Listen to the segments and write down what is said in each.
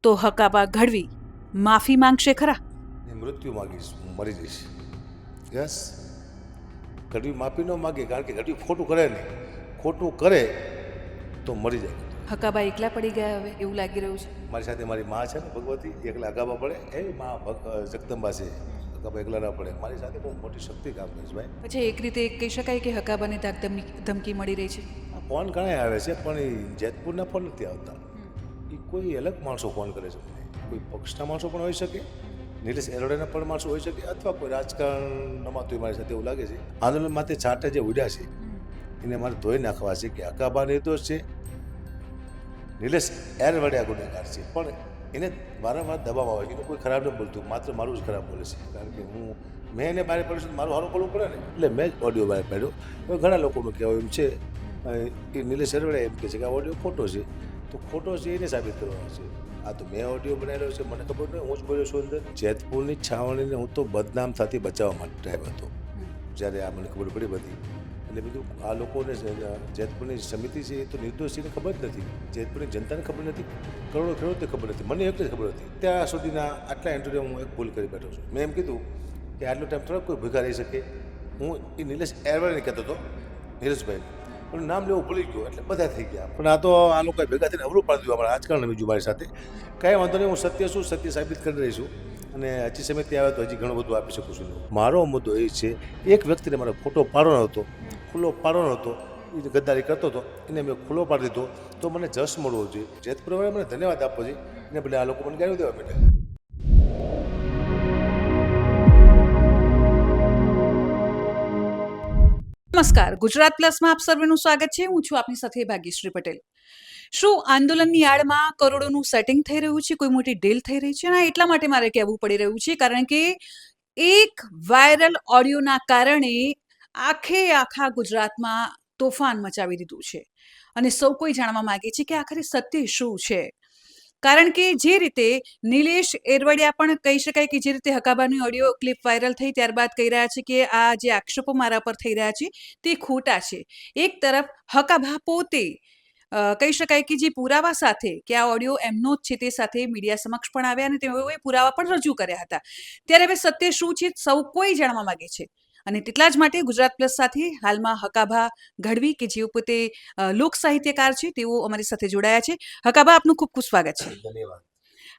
તો હકાબા ઘડવી માફી માંગશે ખરા? મૃત્યુ માગીશ, હું મરી જઈશ. યસ, ઘડી માફી ન માગે, કારણ કે ઘડી ખોટું કરે નહીં. ખોટું કરે તો મરી જાય. હકાબા એકલા પડી ગયા હવે એવું લાગી રહ્યું છે. મારી સાથે મારી મા છે ને ભગવતી, એકલા અગાબા પડે એ મા જગદંબા છે. અગાબા એકલા ના પડે. મારી સાથે બહુ મોટી શક્તિ કામ કરે છે ભાઈ. પછી એક રીતે કહી શકાય કે હકાબાને ધમકી મળી રહી છે. આ ફોન ઘણા આવે છે, પણ એ જેતપુરના ફોન નથી આવતા. એ કોઈ અલગ માણસો ફોન કરે છે મને. કોઈ પક્ષના માણસો પણ હોઈ શકે, નિલેશ એરોડાના પણ માણસો હોઈ શકે, અથવા કોઈ રાજકારણમાં તો મારી સાથે એવું લાગે છે. આંદોલન માટે છાંટા જે ઉડ્યા છે એને મારે ધોઈ નાખવા છે કે હકાબા નિર્દોષ છે, નિલેશ એરવડિયા ગુનેગાર છે. પણ એને વારંવાર દબાવ આવે છે. એને કોઈ ખરાબ ન બોલતું, માત્ર મારું જ ખરાબ બોલે છે. કારણ કે મેં એને બહાર પાડ્યું છે, મારું સારું બોલવું પડે ને, એટલે મેં જ ઓડિયો બહાર પાડ્યો. હવે ઘણા લોકોનું કહેવાય એમ છે કે નિલેશ એરવડિયા એમ કહે છે કે આ ઓડિયો ખોટો છે. તો ખોટો છે એને સાબિત કરવાનો છે. આ તો મેં ઓડિયો બનાવેલો છે, મને ખબર નહીં, હું જ બોલ્યો છું અંદર. જેતપુરની છાવણીને હું તો બદનામ થતી બચાવવા માટે ટાઈપ હતો. જ્યારે આ મને ખબર પડી બધી, એટલે બીજું આ લોકોને જેતપુરની સમિતિ છે એ તો નિર્દોષીને ખબર જ નથી, જેતપુરની જનતાને ખબર નથી, કરોડો ખેડૂતને ખબર નથી, મને એકને જ ખબર હતી. ત્યાં સુધીના આટલા ઇન્ટરવ્યુ હું એક ભૂલ કરી બેઠો છું. મેં એમ કીધું કે આટલો ટાઈમ થોડોક કોઈ ભૂખા રહી શકે. હું એ નિલેશ એરવાળાને કહેતો હતો, નિલેશભાઈ, પણ નામ લેવું ભૂલી ગયો, એટલે બધા થઈ ગયા. પણ આ તો આ લોકો ભેગા થઈને અવરું પાડી દીધું અમારા આજકાલને બીજું મારી સાથે. કાંઈ વાંધો નહીં, હું સત્ય શું સત્ય સાબિત કરી રહી છું. અને હજી સમિતિ આવે તો હજી ઘણું બધું આપી શકું છું. મારો મુદ્દો એ છે, એક વ્યક્તિને મારો ફોટો પાડવાનો હતો, ખુલ્લો પાડવાનો હતો, એ ગદ્દારી કરતો હતો, એને મેં ખુલ્લો પાડી દીધો, તો મને જશ મળવો જોઈએ. જેતપુરવાળાએ મને ધન્યવાદ આપવો જોઈએ, એને બદલે આ લોકો મને ગાળ્યું દેવા માંડ્યા. નમસ્કાર, ગુજરાત પ્લસમાં આપ સર્વેનું સ્વાગત છે. હું છું આપની સાથે ભાગ્યશ્રી પટેલ. શું આંદોલનની આડમાં કરોડોનું સેટિંગ થઈ રહ્યું છે, કોઈ મોટી ડીલ થઈ રહી છે? અને એટલા માટે મારે કહેવું પડી રહ્યું છે કારણ કે એક વાયરલ ઓડિયોના કારણે આખા ગુજરાતમાં તોફાન મચાવી દીધું છે અને સૌ કોઈ જાણવા માંગે છે કે આખરે સત્ય શું છે. કારણ કે જે રીતે નિલેશ એરવડિયા પણ કહી શકાય કે જે રીતે હકાબાની ઓડિયો ક્લિપ વાયરલ થઈ ત્યારબાદ કહી રહ્યા છે કે આ જે આક્ષેપો મારા પર થઈ રહ્યા છે તે ખોટા છે. એક તરફ હકાબા પોતે કહી શકાય કે જે પુરાવા સાથે કે આ ઓડિયો એમનો જ છે તે સાથે મીડિયા સમક્ષ પણ આવ્યા અને તેઓએ પુરાવા પણ રજૂ કર્યા હતા. ત્યારે હવે સત્ય શું છે સૌ કોઈ જાણવા માંગે છે અને તેટલા જ માટે ગુજરાત પ્લસ સાથે હાલમાં હકાબા ઘડવી કે જેઓ પોતે લોક સાહિત્યકાર છે તેઓ અમારી સાથે જોડાયા છે. હકાબા, આપનું ખૂબ ખૂબ સ્વાગત છે. ધન્યવાદ.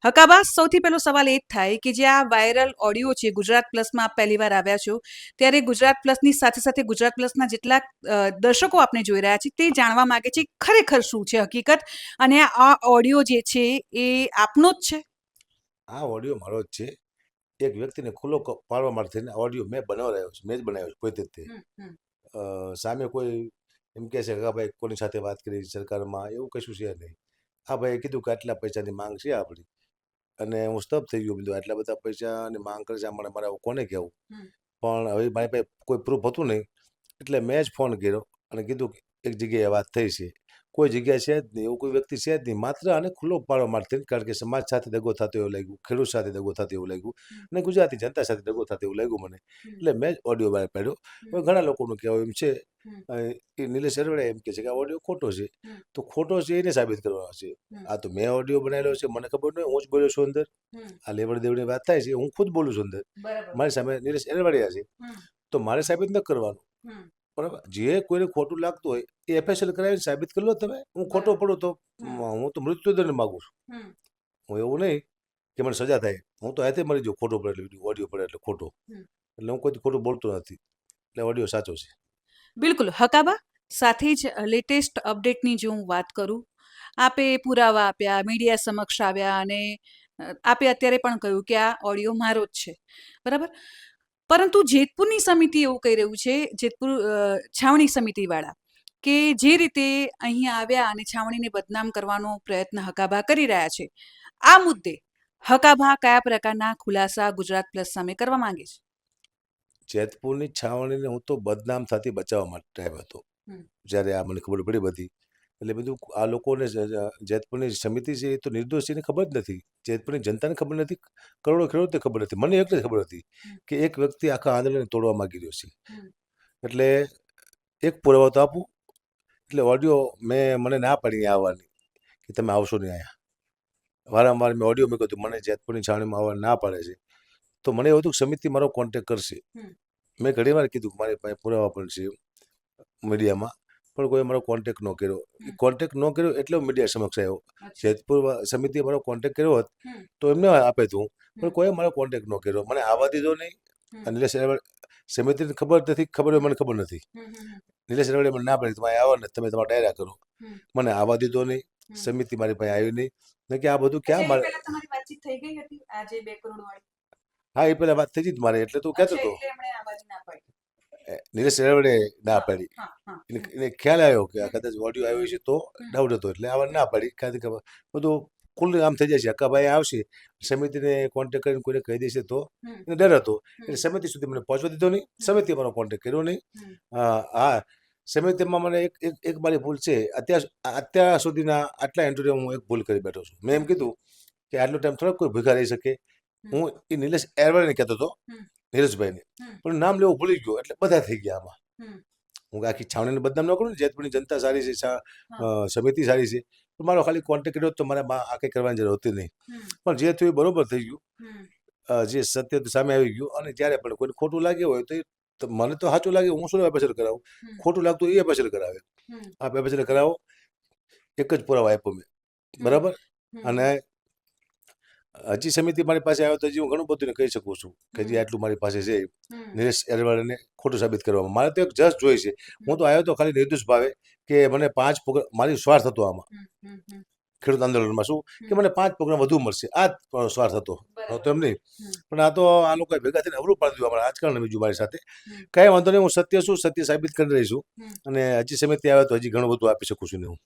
હકાબા, સૌથી પહેલો સવાલ એ જ થાય કે જે આ વાયરલ ઓડિયો છે, ગુજરાત પ્લસમાં આપ પહેલી વાર આવ્યા છો, ત્યારે ગુજરાત પ્લસની સાથે સાથે ગુજરાત પ્લસના જેટલા દર્શકો આપને જોઈ રહ્યા છે તે જાણવા માંગે છે ખરેખર શું છે હકીકત, અને આ ઓડિયો જે છે એ આપનો જ છે? આ ઓડિયો મારો જ છે. એક વ્યક્તિને ખુલ્લો પાડવા માટે થઈને ઓડિયો મેં બનાવ્યો છે, મેં જ બનાવ્યો છે પોતે જ તે. સામે કોઈ એમ કહે છે કે હા ભાઈ કોની સાથે વાત કરી સરકારમાં, એવું કશું છે નહીં. આ ભાઈએ કીધું કે આટલા પૈસાની માંગ છે આપણી, અને હું સ્તબ્ધ થઈ ગયો. બધું આટલા બધા પૈસાની માંગ કરે છે, આમાં મારે કોને કહેવું. પણ હવે મારી પાસે કોઈ પ્રૂફ હતું નહીં, એટલે મેં જ ફોન કર્યો અને કીધું કે એક જગ્યાએ વાત થઈ છે. કોઈ જગ્યાએ છે જ નહીં, એવું કોઈ વ્યક્તિ છે જ નહીં. માત્ર આને ખુલ્લો પાડવા માટે, કારણ કે સમાજ સાથે દગો થતો એવું લાગ્યું, ખેડૂત સાથે દગો થતો એવું લાગ્યું, અને ગુજરાતી જનતા સાથે દગો થતો એવું લાગ્યું મને. એટલે મેં જ ઓડિયો બહાર પાડ્યો. હવે ઘણા લોકોનું કહેવું એમ છે, એ નિલેશ એરવડિયા એમ કહે છે કે આ ઓડિયો ખોટો છે. તો ખોટો છે એને સાબિત કરવાનો છે. આ તો મેં ઓડિયો બનાવેલો છે, મને ખબર નહીં, હું જ બોલ્યો છું અંદર. આ લેવડ દેવડની વાત થાય છે, હું ખુદ બોલું છું અંદર. મારી સામે નિલેશ એરવડિયા છે, તો મારે સાબિત ન કરવાનું. બરાબર, જે કોઈને ખોટું લાગતું હોય એ એફએસએલ કરાવીને સાબિત કરી લો તમે. હું ખોટો પડું તો હું તો મૃત્યુદંડ માગું છું. હું એવું નહીં કે મને સજા થાય, હું તો હાથે મરી જાઉં ખોટો પડે એટલે, ઓડિયો પડે એટલે ખોટો. એટલે હું કોઈ ખોટું બોલતો નથી, એટલે ઓડિયો સાચો છે. બિલકુલ હકાબા, સાથે જ લેટેસ્ટ અપડેટની જો હું વાત કરું, આપે પુરાવા આપ્યા, મીડિયા સમક્ષ આવ્યા અને આપે અત્યારે પણ કહ્યું કે આ ઓડિયો મારો જ છે, બરાબર. પરંતુ જેતપુરની સમિતિ એવું કહી રહ્યું છે, જેતપુર છાવણી સમિતિવાળા, કે જે રીતે અહીંયા આવ્યા અને છાવણીને બદનામ કરવાનો પ્રયત્ન હકાબા કરી રહ્યા છે, આ મુદ્દે હકાબા કયા પ્રકારના ખુલાસા ગુજરાત પ્લસ સામે કરવા માંગે છે? જેતપુરની છાવણીને હું તો બદનામ થતી બચાવવા માટે ટાઈપ હતો. જ્યારે આ મને ખબર પડી બધી, એટલે બધું આ લોકોને જેતપુરની સમિતિ છે એ તો નિર્દોષીને ખબર જ નથી, જેતપુરની જનતાને ખબર નથી, કરોડો ખેડૂતને ખબર નથી, મને એકને જ ખબર હતી કે એક વ્યક્તિ આખા આંદોલનને તોડવા માંગી રહ્યો છે. એટલે એક પુરાવો તો આપું. એટલે ઓડિયો મને ના પાડી આવવાની કે તમે આવશો નહીં અહીંયા. વારંવાર મેં ઓડિયો મૂક્યો હતું, મને જેતપુરની છાવણીમાં આવવા ના પાડે છે. તો મને એવું હતું કે સમિતિ મારો કોન્ટેક કરશે. મેં ઘણીવાર કીધું કે મારી પાસે પુરાવા પણ છે મીડિયામાં, પણ કોઈ મારો કોન્ટેક ન કર્યો. કોન્ટેક ન કર્યો એટલે હું મીડિયા સમક્ષ આવ્યો. જેતપુર સમિતિએ મારો કોન્ટેક કર્યો હોત તો એમને આપે તું, પણ કોઈ મારો કોન્ટેક ન કર્યો. મને આવવા દીધો નહીં. નિલેશ સમિતિને ખબર નથી, ખબર હોય મને ખબર નથી. નિલેશ રવડે મને ના પાડી તમે આવો ને તમે તમારા ડાયરા કરો. મને આવવા દીધો નહીં. સમિતિ મારી પાસે આવી નહીં. કે આ બધું ક્યાં મારે. તમારી વાતચીત થઈ ગઈ હતી આ જે 2 કરોડ વાળી? હા, એ પેલા વાત થઈ જ મારે, એટલે તું કહેતો હતો. નિલેશ રવડે ના પાડી. એને ખ્યાલ આવ્યો કે આ કદાચ ઓડિયો આવ્યો છે તો ડાઉટ હતો, એટલે આવા ના પાડી. કારણ કે બધું કુલ આમ થઈ જાય છે. હકાભાઈ આવશે, સમિતિને કોન્ટેક કરીને કોઈને કહી દેશે તો એને ડર હતો, એટલે સમિતિ સુધી મને પહોંચવા દીધો નહીં. સમિતિએ મારો કોન્ટેક કર્યો નહીં. હા, સમિતિમાં મને એક મારી ભૂલ છે. અત્યાર સુધીના આટલા ઇન્ટરવ્યુ હું એક ભૂલ કરી બેઠો છું. મેં એમ કીધું કે આટલો ટાઈમ થોડોક કોઈ ભૂખા રહી શકે. હું એ નિલેશ એરવાળને કહેતો હતો, નીરજભાઈને, પણ નામ લેવું ભૂલી ગયો, એટલે બધા થઈ ગયા આમાં. હું આખી છાવણીને બદનામ ન કરું ને, જેતપુરની જનતા સારી છે, સમિતિ સારી છે, તો મારો ખાલી કોન્ટેક્ટ કર્યો તો મારે આ કંઈ કરવાની જરૂર હતી નહીં. પણ જે થયું એ બરોબર થઈ ગયું. જે સત્ય સામે આવી ગયું. અને જ્યારે પણ કોઈને ખોટું લાગ્યું હોય તો મને તો સાચું લાગે, હું શું એફએસએલ કરાવું. ખોટું લાગતું એ એફએસએલ કરાવે. આપ એફએસએલ કરાવો. એક જ પુરાવા આપ્યો મેં, બરાબર. અને હજી સમિતિ મારી પાસે આવ્યો તો હજી હું ઘણું બધું કહી શકું છું કે હજી આટલું મારી પાસે છે નિલેશ એરવાડને ખોટું સાબિત કરવામાં. મારે તો એક જસ્ટ જોઈ છે. હું તો આવ્યો તો ખાલી નિર્દોષ ભાવે કે મને 5 પ્રોગ્રામ, મારી સ્વાર્થ હતો આમાં ખેડૂત આંદોલનમાં, શું કે મને 5 પ્રોગ્રામ વધુ મળશે, આ જ સ્વાર્થ હતો. તો એમ નહીં, પણ આ તો આ લોકો ભેગા થઈને અવરું પાડી દીધું અમારા રાજકારણ બીજું મારી સાથે. કાંઈ વાંધો નહીં, હું સત્ય છું, સત્ય સાબિત કરી રહી છું. અને હજી સમિતિ આવે તો હજી ઘણું બધું આપી શકું છું ને હું.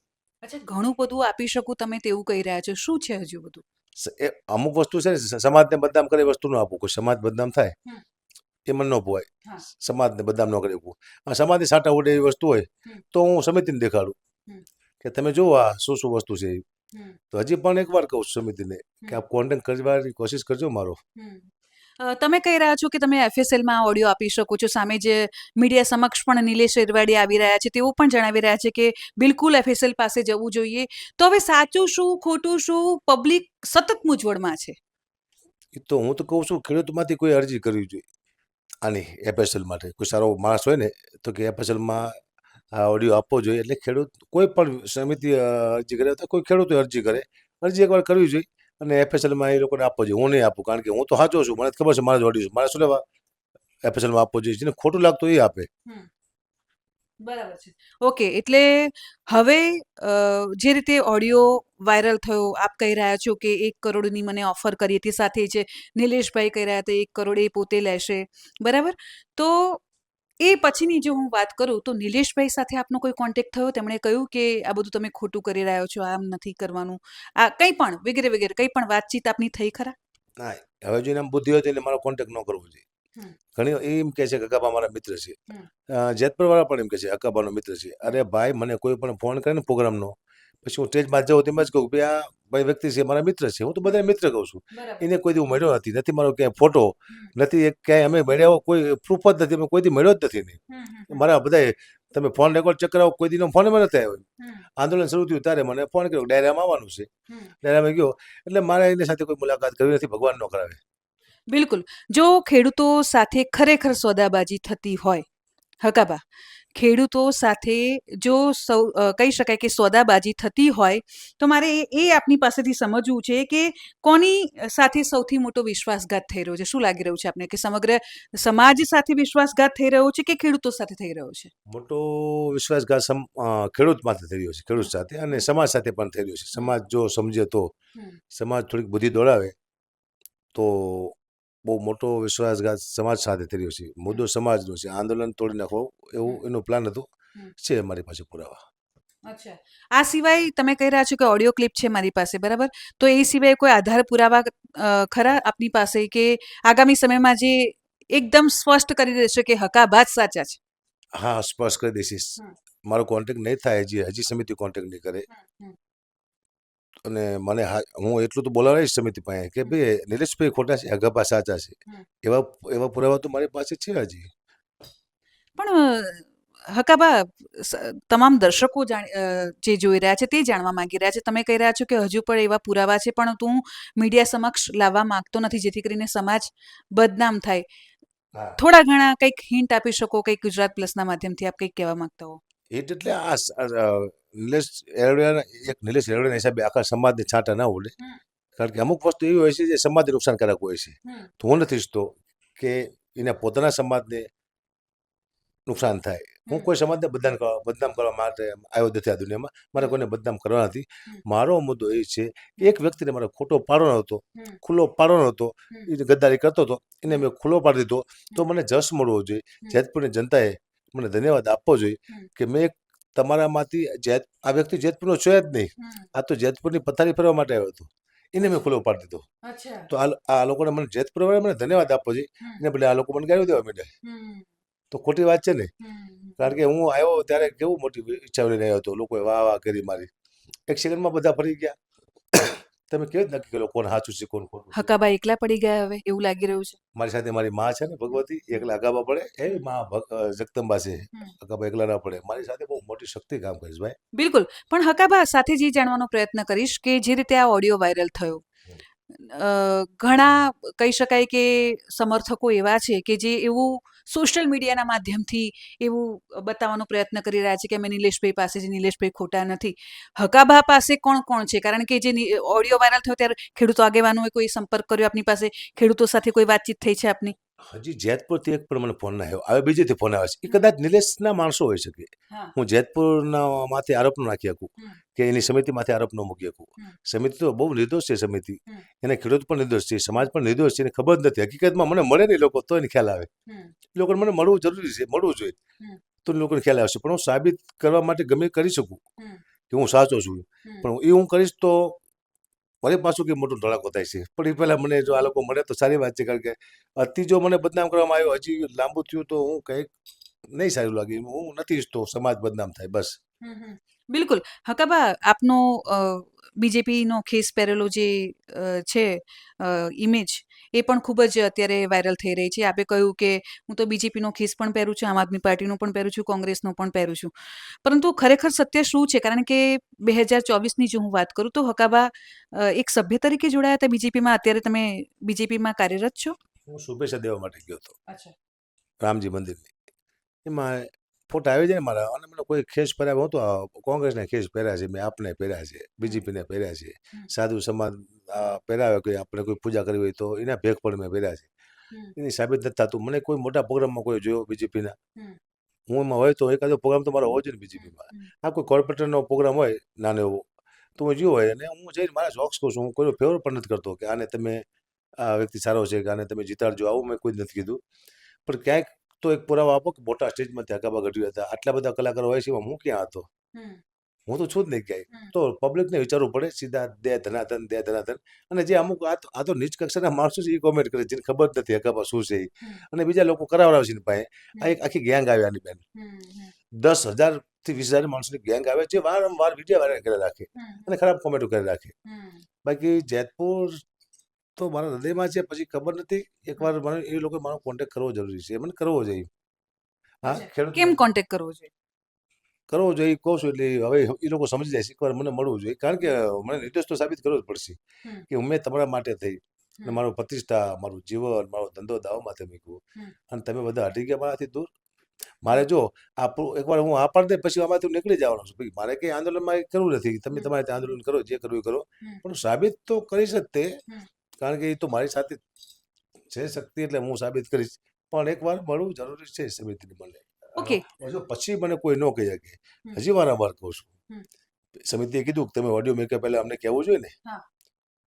અચ્છા, ઘણું બધું આપી શકું તમે તેવું કહી રહ્યા છો. શું છે હજુ બધું? એ અમુક વસ્તુ છે ને, સમાજને બદનામ કરે વસ્તુ ન આપવું. કોઈ સમાજ બદનામ થાય એ મને ન પોવાય. સમાજને બદનામ ન કરી આપવું. આ સમાજની સાટા ઉડે એવી વસ્તુ હોય તો હું સમિતિને દેખાડું કે તમે જુઓ આ શું શું વસ્તુ છે. તો હજી પણ એકવાર કહું છું સમિતિને કે આપ કોન્ટેક્ટ કરવાની કોશિશ કરજો મારો. તમે કહી રહ્યા છો કે તમે એફએસએલમાં ઓડિયો આપી શકો છો. સામે જે મીડિયા સમક્ષ પણ નિલેશ એરવાડી આવી રહ્યા છે, તેઓ પણ જણાવી રહ્યા છે કે બિલકુલ એફએસએલ પાસે જવું જોઈએ. તો હવે સાચું શું, ખોટું શું, પબ્લિક સતત મૂંઝવણમાં છે. એ તો હું તો કહું છું, ખેડૂતમાંથી કોઈ અરજી કરવી જોઈએ આની એફએસએલ માટે. કોઈ સારો માણસ હોય ને તો કે એફએસએલમાં આ ઓડિયો આપવો જોઈએ. એટલે ખેડૂત કોઈ પણ સમિતિ અરજી કરે તો કોઈ ખેડૂતો અરજી કરે, અરજી એકવાર કરવી જોઈએ અને એફએસએલમાં એ લોકોને આપવો જોઈએ. હું નહીં આપું, કારણ કે હું તો સાચો છું, મને ખબર છે મારા જ ઓડિયો છે, મારે શું લેવા એફએસએલમાં આપવો જોઈએ. જેને ખોટું લાગતું એ આપે. બરાબર છે. ઓકે, એટલે હવે જે રીતે ઓડિયો વાયરલ થયો, આપ કહી રહ્યા છો કે 1 કરોડની મને ઓફર કરી હતી, સાથે જ નિલેશભાઈ કહી રહ્યા હતા 1 કરોડ એ પોતે લેશે, બરાબર. તો એ પછીની જો હું વાત કરું તો નિલેશભાઈ સાથે આપનો કોઈ કોન્ટેક્ટ થયો? તેમણે કહ્યું કે આ બધું તમે ખોટું કરી રહ્યા છો, આમ નથી કરવાનું, આ કંઈ પણ વગેરે વગેરે કંઈ પણ વાતચીત આપની થઈ ખરા? ના, હવે જો એમ બુદ્ધિ હોય તો એને મારો કોન્ટેક્ટ ન કરવો જોઈએ. ઘણી એમ કહે છે કે અકાબા મારા મિત્ર છે, જેતપુર વાળા પણ એમ કહે છે અકાબાનો મિત્ર છે. અરે ભાઈ, મને કોઈ પણ ફોન કરે ને પ્રોગ્રામનો, પછી હું સ્ટેજમાં જાઉં તેમ જ કહું કે આ ભાઈ વ્યક્તિ છે મારા મિત્ર છે. હું તો બધાને મિત્ર કહું છું. એને કોઈ દી મળ્યો નથી મારો ક્યાંય ફોટો નથી, ક્યાંય અમે મળ્યા કોઈ પ્રૂફ જ નથી, અમે કોઈ દી મળ્યો જ નથી. નહીં મારા બધા તમે ફોન રેકોર્ડ ચેક કરાવો, કોઈ દીનો ફોનમાં નથી આવ્યો. આંદોલન શરૂ થયું ત્યારે મને ફોન કર્યો, ડાયરામાં આવવાનું છે, ડાયરામાં ગયો. એટલે મારે એની સાથે કોઈ મુલાકાત કરવી નથી, ભગવાન ન કરાવે. બિલકુલ. જો ખેડૂતો સાથે ખરેખર સોદાબાજી થતી હોય, હકાબા, ખેડૂતો સાથે જો કહી શકાય કે સોદાબાજી થતી હોય, તો મારે એ આપની પાસેથી સમજવું છે કે કોની સાથે સૌથી મોટો વિશ્વાસઘાત થઈ રહ્યો છે? શું લાગી રહ્યું છે આપને, કે સમગ્ર સમાજ સાથે વિશ્વાસઘાત થઈ રહ્યો છે કે ખેડૂતો સાથે થઈ રહ્યો છે? મોટો વિશ્વાસઘાત ખેડૂત માથે થઈ રહ્યો છે, ખેડૂત સાથે, અને સમાજ સાથે પણ થઈ રહ્યો છે. સમાજ જો સમજે તો, સમાજ થોડીક બુદ્ધિ દોડાવે તો બહુ મોટો વિશ્વાસઘાત સમાજ સાથે થઈ રહ્યો છે. મુદ્દો સમાજનો છે, આંદોલન તોડી નાખવો એવું એનું પ્લાન હતું. છે મારી પાસે પુરાવા. અચ્છા, આ સિવાય તમે કહી રહ્યા છો કે ઓડિયો ક્લિપ છે મારી પાસે, બરાબર. તો એ સિવાય કોઈ આધાર પુરાવા ખરા આપની પાસે કે આગામી સમયમાં જે એકદમ સ્પષ્ટ કરી દેશે કે હકાબા જ સાચા છે? હા, સ્પષ્ટ કરી દઈશ. મારો કોન્ટેક્ટ નહીં થાય, હજી સમિતિ કોન્ટેક્ટ નહીં કરે. અને મને હું એટલું તો બોલાવીશ સમિતિ પાસે કે ભાઈ નિલેશભાઈ ખોટા છે, હકાબા સાચા છે. એવા પુરાવા તો મારી પાસે છે હજી. પણ હકાબા તમામ દર્શકો જે જોઈ રહ્યા છે તે જાણવા માંગી રહ્યા છે. તમે કહી રહ્યા છો કે હજુ પણ એવા પુરાવા છે પણ તું મીડિયા સમક્ષ લાવવા માંગતો નથી જેથી કરીને સમાજ બદનામ થાય. હા થોડા ઘણા કંઈક હિન્ટ આપી શકો, કંઈક ગુજરાત પ્લસના માધ્યમથી આપ કંઈક કહેવા માંગતા હો. એટલે નિલેશ એરડિયાના નિલેશ એરડિયાના હિસાબે આખા સમાજને છાંટા ના ઉડે. કારણ કે અમુક વસ્તુ એવી હોય છે જે સમાજને નુકસાનકારક હોય છે. તો હું નથી ઈચ્છતો કે એના પોતાના સમાજને નુકસાન થાય. હું કોઈ સમાજને બદનામ કરવા માટે આવ્યો નથી આ દુનિયામાં. મારે કોઈને બદનામ કરવા નથી. મારો મુદ્દો એ છે કે એક વ્યક્તિને મારો ખોટો પાડવાનો હતો, ખુલ્લો પાડવાનો હતો, એ ગદ્દારી કરતો હતો, એને મેં ખુલ્લો પાડી દીધો. તો મને જશ મળવો જોઈએ. જેતપુરની જનતાએ મને ધન્યવાદ આપવો જોઈએ કે મેં તમારામાંથી આ વ્યક્તિ જેતપુરનો છે જ નહીં, આ તો જેતપુરની પથારી ફેરવા માટે આવ્યો હતો, એને મેં ખુલ્લો પાડી દીધો. તો આ લોકોને મને જેતપુર વાળા મને ધન્યવાદ આપવો જોઈએ. એને બદલે આ લોકો મને ગાળ્યું દેવા માંડ્યા. તો ખોટી વાત છે ને. કારણ કે હું આવ્યો ત્યારે કેવું મોટી ઈચ્છા લઈને આવ્યો હતો. લોકોએ વાહ વાહ કરી મારી. એક સેકન્ડમાં બધા ફરી ગયા. તમે કેવી રીતે નક્કી કરો કોણ સાચું છે કોણ ખોટું? હકાબા એકલા પડી ગયા હવે એવું લાગી રહ્યું છે. મારી સાથે મારી માં છે ને ભગવતી, એકલા હકાબા પડે એ માં જગદંબા છે. હકાબા એકલા ના પડે. મારી સાથે બહુ મોટી શક્તિ કામ કરીશ ભાઈ. બિલકુલ. પણ હકાબા સાથે જે જાણવાનો પ્રયત્ન કરીશ કે જે રીતે આ ઓડિયો વાયરલ થયો, ઘણા કહી શકાય કે સમર્થકો એવા છે કે જે એવું સોશિયલ મીડિયાના માધ્યમથી એવું બતાવવાનો પ્રયત્ન કરી રહ્યા છે કે અમે નિલેશભાઈ પાસે છે, નિલેશભાઈ ખોટા નથી. હકાબા પાસે કોણ કોણ છે? કારણ કે જે ઓડિયો વાયરલ થયો ત્યારે ખેડૂતો આગેવાનોએ કોઈ સંપર્ક કર્યો આપની પાસે? ખેડૂતો સાથે કોઈ વાતચીત થઈ છે આપની? હજી જેતપુરથી એક પણ મને ફોન ના આવ્યો. હવે બીજેથી ફોન આવે છે. એ કદાચ નિલેશના માણસો હોઈ શકે. હું જેતપુરના માથે આરોપ ન નાખી શકું કે એની સમિતિ માથે આરોપ ન મૂકી શકું. સમિતિ તો બહુ નિર્દોષ છે. સમિતિ એને ખેડૂત પણ નિર્દોષ છે, સમાજ પણ નિર્દોષ છે. એને ખબર જ નથી. હકીકતમાં મને મળે નહીં લોકો તો એને ખ્યાલ આવે. એ લોકોને મને મળવું જરૂરી છે, મળવું જોઈએ તો લોકોને ખ્યાલ આવશે. પણ હું સાબિત કરવા માટે ગમે કરી શકું કે હું સાચો છું, પણ એ હું કરીશ તો મારી પાછું કંઈ મોટો ધડાકો થાય છે. પણ એ પહેલાં મને જો આ લોકો મળે તો સારી વાત છે. કારણ કે અતિ જો મને બદનામ કરવામાં આવ્યો હજી લાંબુ થયું તો હું કંઈક નહીં સારું લાગે. હું નથી ઈચ્છતો સમાજ બદનામ થાય બસ. બિલકુલ. હકાબા આપનો બીજેપીનો ખેસ પહેરેલો જે છે ઇમેજ એ પણ ખૂબ જ અત્યારે વાયરલ થઈ રહી છે. આપે કહ્યું કે હું તો બીજેપીનો ખેસ પણ પહેરું છું, આમ આદમી પાર્ટીનો પણ પહેરું છું, કોંગ્રેસનો પણ પહેરું છું. પરંતુ ખરેખર સત્ય શું છે? કારણ કે 2024ની જો હું વાત કરું તો હકાબા એક સભ્ય તરીકે જોડાયા હતા બીજેપીમાં. અત્યારે તમે બીજેપીમાં કાર્યરત છો? હું શુભેચ્છા દેવા માટે ગયો હતો રામજી મંદિરની. એમાં ફોટા આવી જાય ને મારા, અને મને કોઈ ખેસ પહેરાવ્યો હતો. કોંગ્રેસને ખેસ પહેર્યા છે, મેં આપને પહેર્યા છે, બીજેપીને પહેર્યા છે, સાધુ સમાજ પહેરાવે કે આપણે કોઈ પૂજા કરવી હોય તો એના ભેગ પણ મેં પહેર્યા છે. એની સાબિત નથી થતું. મને કોઈ મોટા પ્રોગ્રામમાં કોઈ જોયો બીજેપીના, હું એમાં હોય તો એકાદો પ્રોગ્રામ તો મારો હોવો જોઈએ ને બીજેપીમાં. આ કોઈ કોર્પોરેટરનો પ્રોગ્રામ હોય નાનો એવો તો હું જોયો હોય અને હું જઈને મારા જોક્સ કહું છું. હું કોઈ ફેવર પણ નથી કરતો કે આને તમે આ વ્યક્તિ સારો છે કે આને તમે જીતાડજો, આવું મેં કોઈ નથી કીધું. પણ ક્યાંક તો એક પુરાવો આપો કે મોટા સ્ટેજમાંથી હકાબા ગઢવી હતા. આટલા બધા કલાકારો હોય છે, એમાં હું ક્યાં હતો? હું તો છું જ નહીં ક્યાંય. તો પબ્લિકને વિચારવું પડે. સીધા દે ધનાધન, દે ધનાધન. અને જે અમુક આ તો નીચ કક્ષાના માણસો છે એ કોમેન્ટ કરે, જેને ખબર જ નથી હકાબા શું છે. અને બીજા લોકો કરાવડાવે છે પાસે. આ એક આખી ગેંગ આવે આની બેન. 10,000 થી 20,000 માણસોની ગેંગ આવે જે વારંવાર વિડીયો વાયરલ કરી રાખે અને ખરાબ કોમેન્ટો કરી રાખે. બાકી જેતપુર તો મારા હૃદયમાં છે. પછી ખબર નથી, એકવાર મને એ લોકો મારો કોન્ટેક્ટ કરવો જરૂરી છે. મને કરવો જોઈએ. હા, ખેડૂત કેમ કોન્ટેક્ટ કરવો જોઈએ? કરવો જોઈએ કહું છું એટલે હવે એ લોકો સમજી જાય છે. એકવાર મને મળવું જોઈએ. કારણ કે મને નિર્દોષ તો સાબિત કરવો જ પડશે કે મેં તમારા માટે થઈ અને મારું પ્રતિષ્ઠા, મારું જીવન, મારો ધંધો દાવ માથે મૂક્યું અને તમે બધા હટી ગયા મારાથી દૂર. મારે જો એકવાર હું આ પાડી દે પછી આમાંથી નીકળી જવાનો છું. મારે કંઈ આંદોલનમાં કરવું નથી. તમે તમારે ત્યાં આંદોલન કરો, જે કરવું એ કરો, પણ સાબિત તો કરીશ જ તે. કારણ કે એ તો મારી સાથે છે શક્તિ એટલે હું સાબિત કરીશ. પણ એકવાર મળવું જરૂરી છે સમિતિને મળે. ઓકે. પછી મને કોઈ ન કહી શકે. હજી વારંવાર કહું છું. સમિતિએ કીધું કે તમે ઓડિયો મેકર પહેલા અમને કહેવું જોઈએ ને.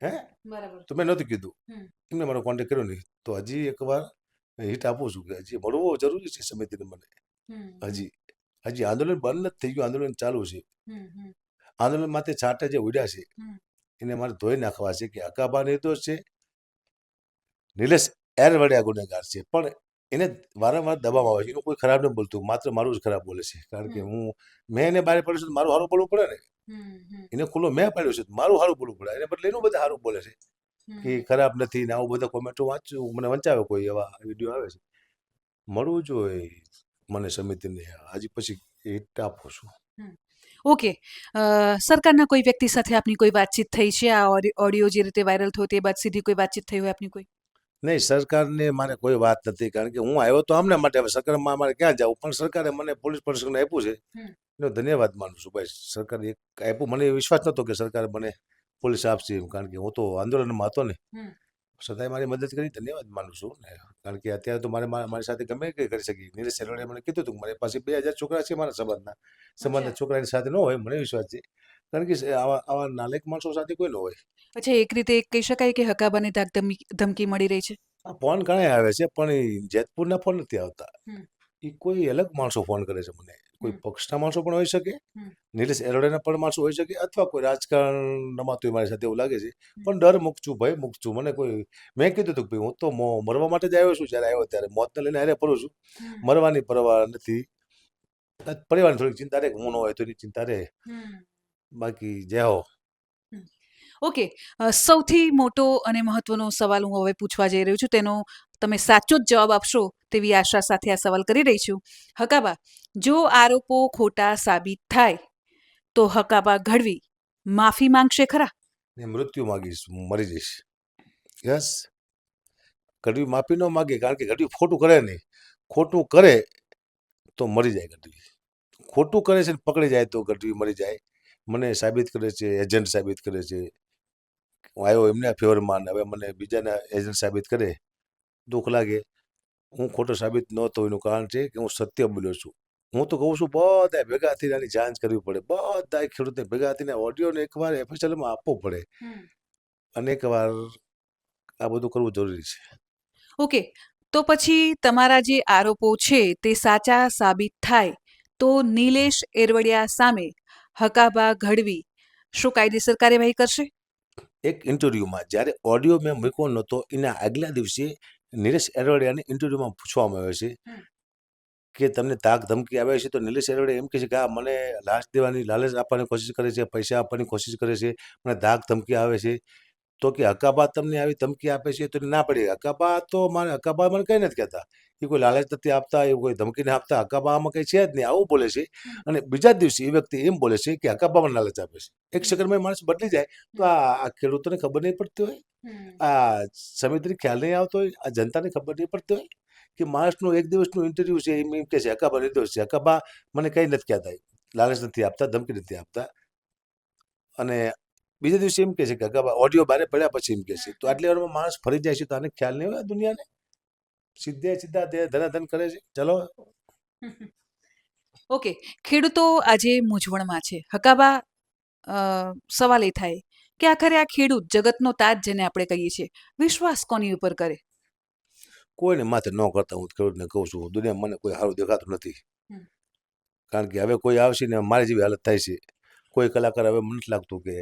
હે બરાબર. તો મેં નહોતું કીધું. એમને મારો કોન્ટેક્ટ કર્યો નહીં. તો હજી એકવાર હિટ આપું છું કે હજી મળવું જરૂરી છે સમિતિને મને. હજી આંદોલન બંધ નથી થઈ ગયું. આંદોલન ચાલુ છે. આંદોલન માટે છાંટે જે ઉડ્યા છે એને મારે ધોઈ નાખવા છે કે હકાબા નિર્દોષ છે, નિલેશ એરવડિયા ગુનેગાર છે. પણ એને વારંવાર દબાવવામાં આવે છે. એનું કોઈ ખરાબ નથી બોલતું, માત્ર મારું જ ખરાબ બોલે છે. કારણ કે મેં એને બહાર પાડ્યું છે, મારું સારું બોલવું પડે ને. એને ખુલ્લો મેં પાડ્યું છે, મારું સારું બોલવું પડે. એને બદલે એનું બધા સારું બોલે છે કે ખરાબ નથી ને આવું બધા કોમેન્ટો વાંચું મને વંચાવે કોઈ એવા વિડીયો આવે છે. મળવું જોઈએ. મને સમિતિને હજી પછી હિટ આપું છું. ઓકે. સરકારના કોઈ વ્યક્તિ સાથે આપની કોઈ વાતચીત થઈ છે આ ઓડિયો જે રીતે વાયરલ થયો તે બાદ સીધી કોઈ વાતચીત થઈ હોય આપની કોઈ? નહીં, સરકારને મારે કોઈ વાત નથી, કારણ કે હું આવ્યો તો આમને માટે, હવે સરકારમાં મારે ક્યાં જવું, પણ સરકારે મને પોલીસ પ્રોટેક્શન આપ્યું છે એનો ધન્યવાદ માનું છું ભાઈ. સરકારે એક આપ્યું, મને વિશ્વાસ નહોતો કે સરકાર મને પોલીસ આપશે એમ, કારણ કે હું તો આંદોલનમાં હતો ને, છતાંય મારી મદદ કરી, ધન્યવાદ માનું છું ને. કારણ કે અત્યારે તો મારી સાથે ગમે કંઈ કરી શકી. નીલેશ સેલોડે મને કીધું હતું મારી પાસે 2000 છોકરા છે મારા સમાજના છોકરાની સાથે ન હોય, મને વિશ્વાસ છે, કારણ કે આવા નાલાયક માણસો સાથે કોઈ ન હોય. અચ્છા, એક રીતે કહી શકાય કે હકાબાને ધાક ધમકી મળી રહી છે. આ ફોન ઘણા આવે છે, પણ એ જેતપુરના ફોન નથી આવતા. એ કોઈ અલગ માણસો ફોન કરે છે મને, કોઈ પક્ષના માણસો પણ હોઈ શકે, નીલેશ એરોડેના પણ માણસો હોઈ શકે, અથવા કોઈ રાજકારણ રમાતું મારી સાથે એવું લાગે છે. પણ ડર મૂકશું, ભય મૂકશું, મને કોઈ, મેં કીધું હતું કે ભાઈ હું તો મરવા માટે જ આવ્યો છું, જ્યારે આવ્યો ત્યારે મોતને લઈને હારે ફરું છું, મરવાની પરવા નથી. પરિવારની થોડીક ચિંતા રહે, હું ન હોય તો એની ચિંતા રહે, બાકી જય હો. ઓકે. સૌથી મોટો અને મહત્વનો સવાલ હું હવે પૂછવા જઈ રહ્યું છું, તેનો તમે સાચો જ જવાબ આપશો તેવી આશા સાથે આ સવાલ કરી રહી છું. હકાબા, જો આરોપો ખોટા સાબિત થાય તો હકાબા ગઢવી માફી માંગશે ખરા? ને મૃત્યુ માગીશ, હું મરી જઈશ. યસ, ગઢવી માફી ન માગે, કારણ કે ગઢવી ખોટું કરે નહીં. ખોટું કરે તો મરી જાય ગઢવી. ખોટું કરે છે ને પકડી જાય તો ગઢવી મરી જાય. મને સાબિત કરે છે, એજન્ટ સાબિત કરે છે, હું આવ્યો એમના ફેવરમાં, હવે મને બીજાના એજન્ટ સાબિત કરે, દુઃખ લાગે. હું ખોટો સાબિત ન થયો એનું કારણ છે કે હું સત્ય બોલ્યો છું. હું તો કહું છું બધા ભેગા થઈને આની જાંચ કરવી પડે, બધા ખેડૂતને ભેગા થઈને ઓડિયોને એકવાર એફએસએલમાં આપવો પડે, અને એકવાર આ બધું કરવું જરૂરી છે. ઓકે, તો પછી તમારા જે આરોપો છે તે સાચા સાબિત થાય તો નીલેશ એરવડિયા સામે હકાબા ગઢવી શું કાયદેસર કાર્યવાહી કરશે? એક ઇન્ટરવ્યુમાં, જ્યારે ઓડિયો મેં મૂક્યો નહોતો એના આગલા દિવસે નીલેશ એરવડિયાને ઇન્ટરવ્યુમાં પૂછવામાં આવે છે કે તમને તાક ધમકી આવે છે, તો નીલેશ એરવડિયા એમ કહે છે કે આ મને લાશ દેવાની લાલચ આપવાની કોશિશ કરે છે, પૈસા આપવાની કોશિશ કરે છે, મને ધાક ધમકી આવે છે. તો કે હકાબા તમને આવી ધમકી આપે છે, તો ના પડી. હકાબા મને કંઈ નથી કહેતા, એ કોઈ લાલચ નથી આપતા, એ કોઈ ધમકી નથી આપતા, હકાબા આમાં કંઈ છે જ નહીં, આવું બોલે છે. અને બીજા જ દિવસે એ વ્યક્તિ એમ બોલે છે કે હકાબા મને લાલચ આપે છે. એક સેકન્ડમાં માણસ બદલી જાય, તો આ ખેડૂતોને ખબર નહીં પડતી હોય, આ સમિતિને ખ્યાલ નહીં આવતો હોય, આ જનતાને ખબર નહીં પડતી હોય કે માણસનું એક દિવસનું ઇન્ટરવ્યુ છે, એમ કહે છે હકાબા નિર્દોષ છે. હકાબા મને કંઈ નથી કહેતા, લાલચ નથી આપતા, ધમકી નથી આપતા. અને બીજા દિવસે એમ કહે છે કે હકાબા ઓડિયો બહાર પડ્યા પછી એમ કહે છે. તો આટલી વારમાં માણસ ફરી જાય છે, તો આને ખ્યાલ નહીં હોય દુનિયાને, સીધા ધનાધન કરે છે. ચલો. ઓકે, ખેડૂતો આજે મૂંઝવણમાં છે. હકાબા, સવાલ એ થાય કે આખરે આ ખેડૂત જગતનો તાજ જેને આપણે કહીએ છીએ, વિશ્વાસ કોની ઉપર કરે? કોઈને માથે ન કરતા હું ખેડૂતને કહું છું, દુનિયામાં મને કોઈ સારું દેખાતું નથી. કારણ કે હવે કોઈ આવશે ને મારી જેવી હાલત થાય છે. કોઈ કલાકાર હવે મને નથી લાગતું કે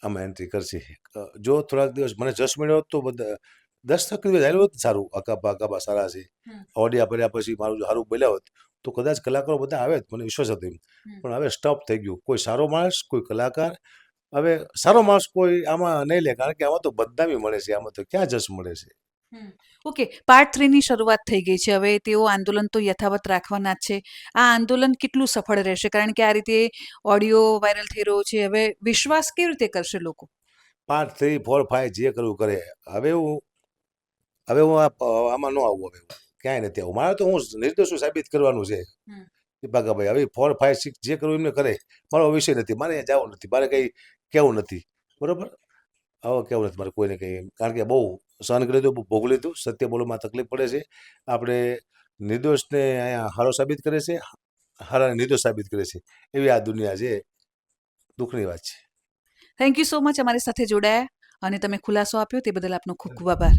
આમાં એન્ટ્રી કરશે. જો થોડાક દિવસ મને જશ મળ્યો હોત તો બધા 10 દિવસ હાલ્યું હોત સારું. હકાબા સારા છે, ઓડિયા પડ્યા પછી મારું જો સારું બોલ્યા હોત તો કદાચ કલાકારો બધા આવે જ, મને વિશ્વાસ હતો એમ. પણ હવે સ્ટોપ થઈ ગયું. કોઈ સારો માણસ, કોઈ કલાકાર, હવે સારો માણસ કોઈ આમાં નહીં લે, કારણ કે આમાં તો બદનામી મળે છે, આમાં તો ક્યાં જશ મળે છે. ઓકે, પાર્ટ 3 ની શરૂઆત થઈ ગઈ છે. હવે તેઓ આંદોલન તો યથાવત રાખવાના જ છે. આ આંદોલન કેટલું સફળ રહેશે? કારણ કે આ રીતે ઓડિયો વાયરલ થઈ રહ્યો છે, હવે વિશ્વાસ કેવી રીતે કરશે લોકો? પાર્ટ 3, 4, 5 જે કરવું કરે. હવે હું આમાં ન આવું, હવે ક્યાંય નથી આવું. મારે તો હું નિર્દોષ સાબિત કરવાનું છે દીપાકાભાઈ. હવે 4, 5, 6 જે કરવું એમને કરે, મારો વિષય નથી, મારે અહીંયા જવું નથી, મારે કંઈ કહેવું નથી, બરોબર. હવે કેવું નથી મારે કોઈને કંઈ, કારણ કે બહુ સહન કરી લીધું, ભોગવી લીધું. સત્ય બોલવામાં તકલીફ પડે છે. આપણે નિર્દોષને અહીંયા હારો સાબિત કરે છે, હારાને નિર્દોષ સાબિત કરે છે, એવી આ દુનિયા છે. દુઃખની વાત છે. થેન્ક યુ સો મચ અમારી સાથે જોડાયા અને તમે ખુલાસો આપ્યો તે બદલ આપનો ખૂબ ખૂબ આભાર.